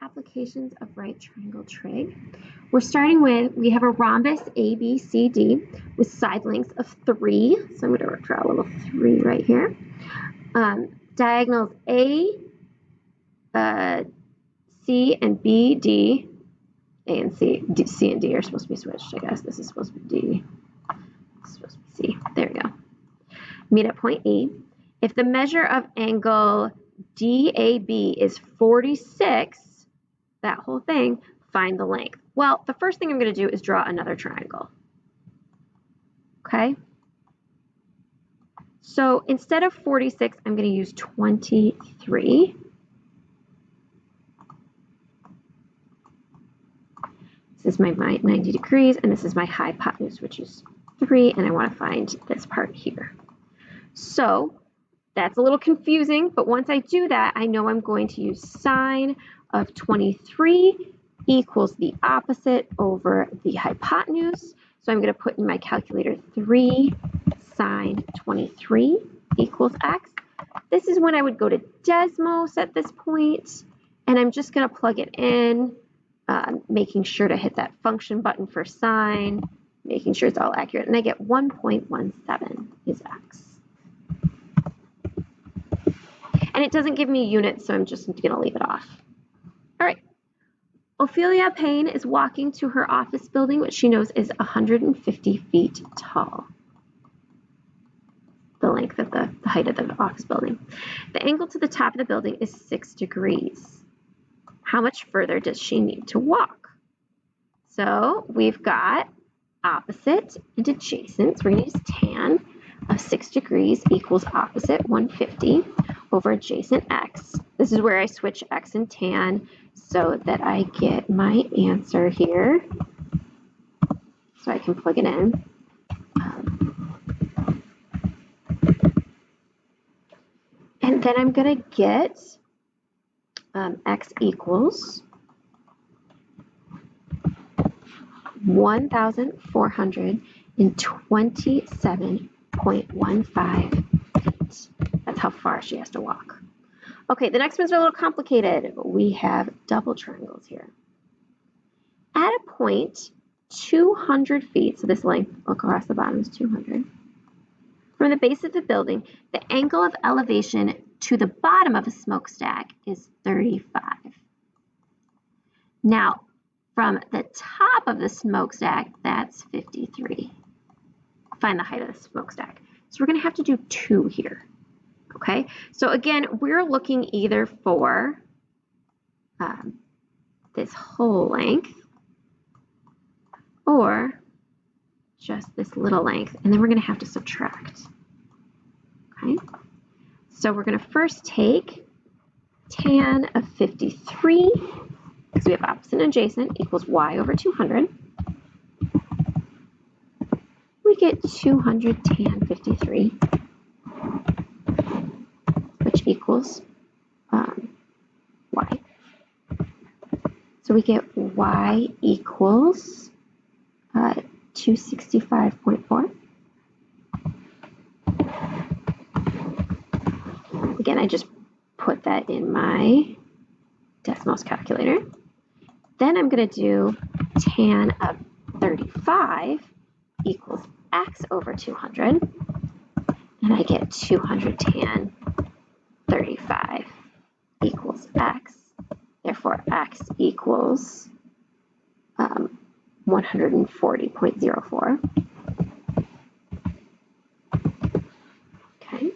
applications of right triangle trig. We're starting with, we have a rhombus ABCD with side lengths of 3. So I'm going to draw a little 3 right here. Diagonals A, C, and B, D. A and C, C and D are supposed to be switched, I guess. This is supposed to be D. This is supposed to be C. There we go. Meet at point E. If the measure of angle DAB is 46, that whole thing, find the length. Well, the first thing I'm going to do is draw another triangle. Okay? So instead of 46, I'm going to use 23. This is my 90 degrees, and this is my hypotenuse, which is 3, and I want to find this part here. So that's a little confusing, but once I do that, I know I'm going to use sine of 23 equals the opposite over the hypotenuse. So I'm going to put in my calculator 3 sine 23 equals x. This is when I would go to Desmos at this point, and I'm just going to plug it in, making sure to hit that function button for sine, making sure it's all accurate, and I get 1.17 is x. And it doesn't give me units, so I'm just going to leave it off. All right. Ophelia Payne is walking to her office building, which she knows is 150 feet tall. The length of the height of the office building. The angle to the top of the building is 6 degrees. How much further does she need to walk? So we've got opposite and adjacent. So we're going to use tan of 6 degrees equals opposite 150 over adjacent x. This is where I switch x and tan so that I get my answer here. So I can plug it in. And then I'm going to get x equals 1,427.15 feet. That's how far she has to walk. Okay, the next ones are a little complicated. We have double triangles here. At a point 200 feet, so this length across the bottom is 200, from the base of the building, the angle of elevation to the bottom of a smokestack is 35. Now, from the top of the smokestack, that's 53. Find the height of the smokestack. So we're going to have to do 2 here. Okay, so again, we're looking either for this whole length or just this little length, and then we're going to have to subtract. Okay, so we're going to first take tan of 53, because we have opposite and adjacent, equals y over 200. We get 200 tan 53, which equals y. So we get y equals 265.4. Again, I just put that in my Desmos calculator. Then I'm going to do tan of 35 equals x over 200. And I get 200 tan 35 equals x. Therefore, x equals 140.04. Okay.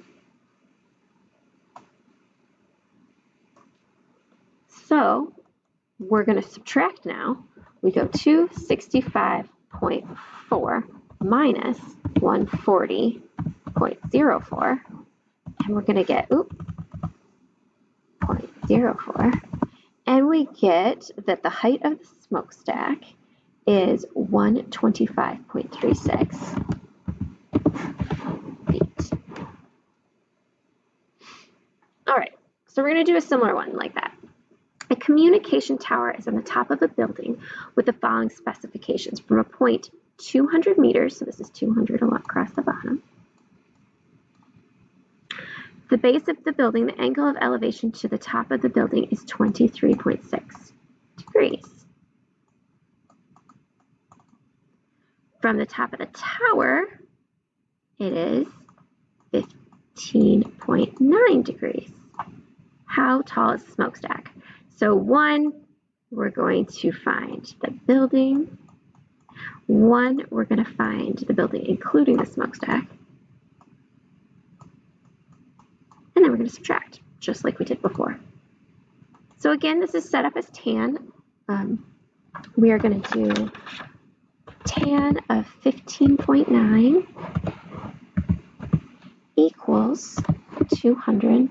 So we're going to subtract now. We go 265.4 minus 140.04, and we're going to get 0.04, and we get that the height of the smokestack is 125.36 feet. All right, so we're going to do a similar one like that. A communication tower is on the top of a building with the following specifications. From a point 200 meters, so this is 200 across the bottom. The base of the building, the angle of elevation to the top of the building is 23.6. from the top of the tower, it is 15.9 degrees. How tall is the smokestack? So 1, we're going to find the building. 1, we're going to find the building including the smokestack. And then we're going to subtract, just like we did before. So again, this is set up as tan. We are going to do tan of 15.9 equals 200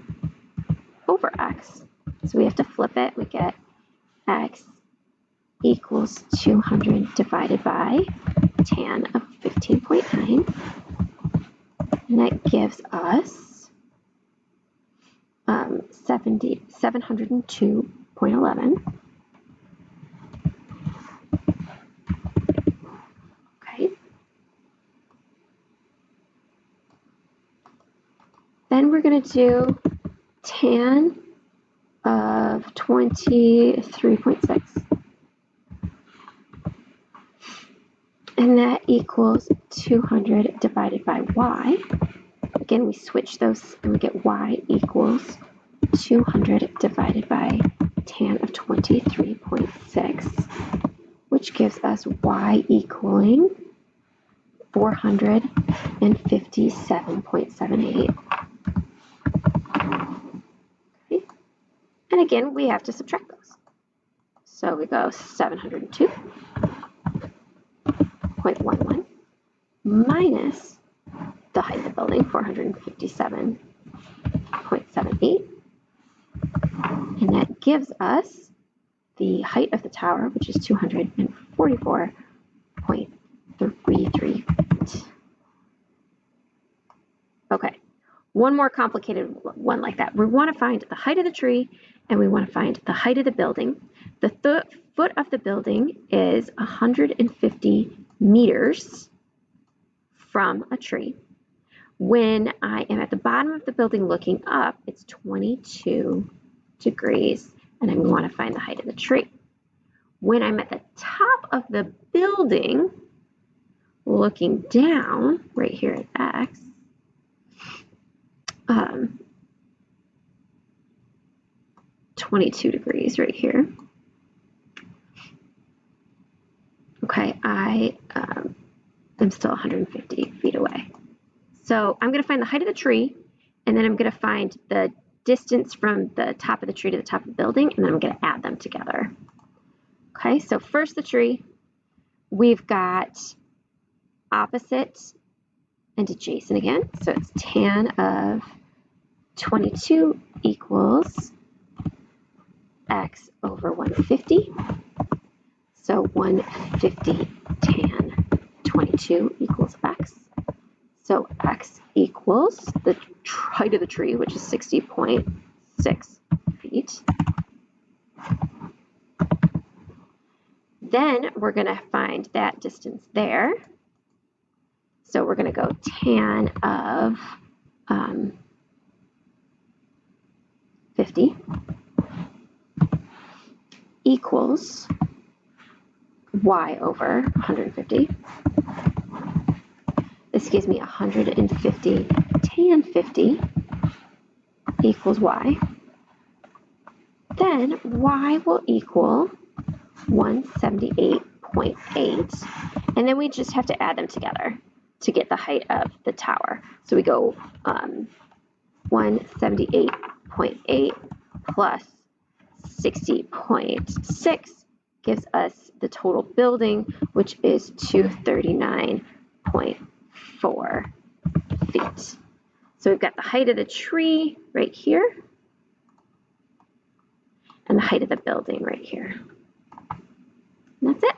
over x. So we have to flip it. We get x equals 200 divided by tan of 15.9. And that gives us 702.11. Okay. Then we're going to do tan of 23.6. And that equals 200 divided by y. Again, we switch those and we get y equals 200 divided by tan of 23.6, which gives us y equaling 457.78. Okay. And again, we have to subtract those. So we go 702.11 minus the height of the building, 457.78. And that gives us the height of the tower, which is 244.33 feet. Okay, one more complicated one like that. We want to find the height of the tree and we want to find the height of the building. The foot of the building is 150 meters from a tree. When I am at the bottom of the building looking up, it's 22 degrees, and then we want to find the height of the tree. When I'm at the top of the building looking down, right here at X, 22 degrees right here. Okay, I am still 150 feet away. So I'm going to find the height of the tree, and then I'm going to find the distance from the top of the tree to the top of the building, and then I'm going to add them together. Okay, so first the tree, we've got opposite and adjacent again. So it's tan of 22 equals x over 150. So 150 tan 22 equals x. So x equals the height of the tree, which is 60.6 feet. Then we're going to find that distance there. So we're going to go tan of 50 equals y over 150. This gives me 150 tan 50 equals y. Then y will equal 178.8. And then we just have to add them together to get the height of the tower. So we go 178.8 plus 60.6 gives us the total building, which is 239.4 feet. So we've got the height of the tree right here and the height of the building right here. And that's it.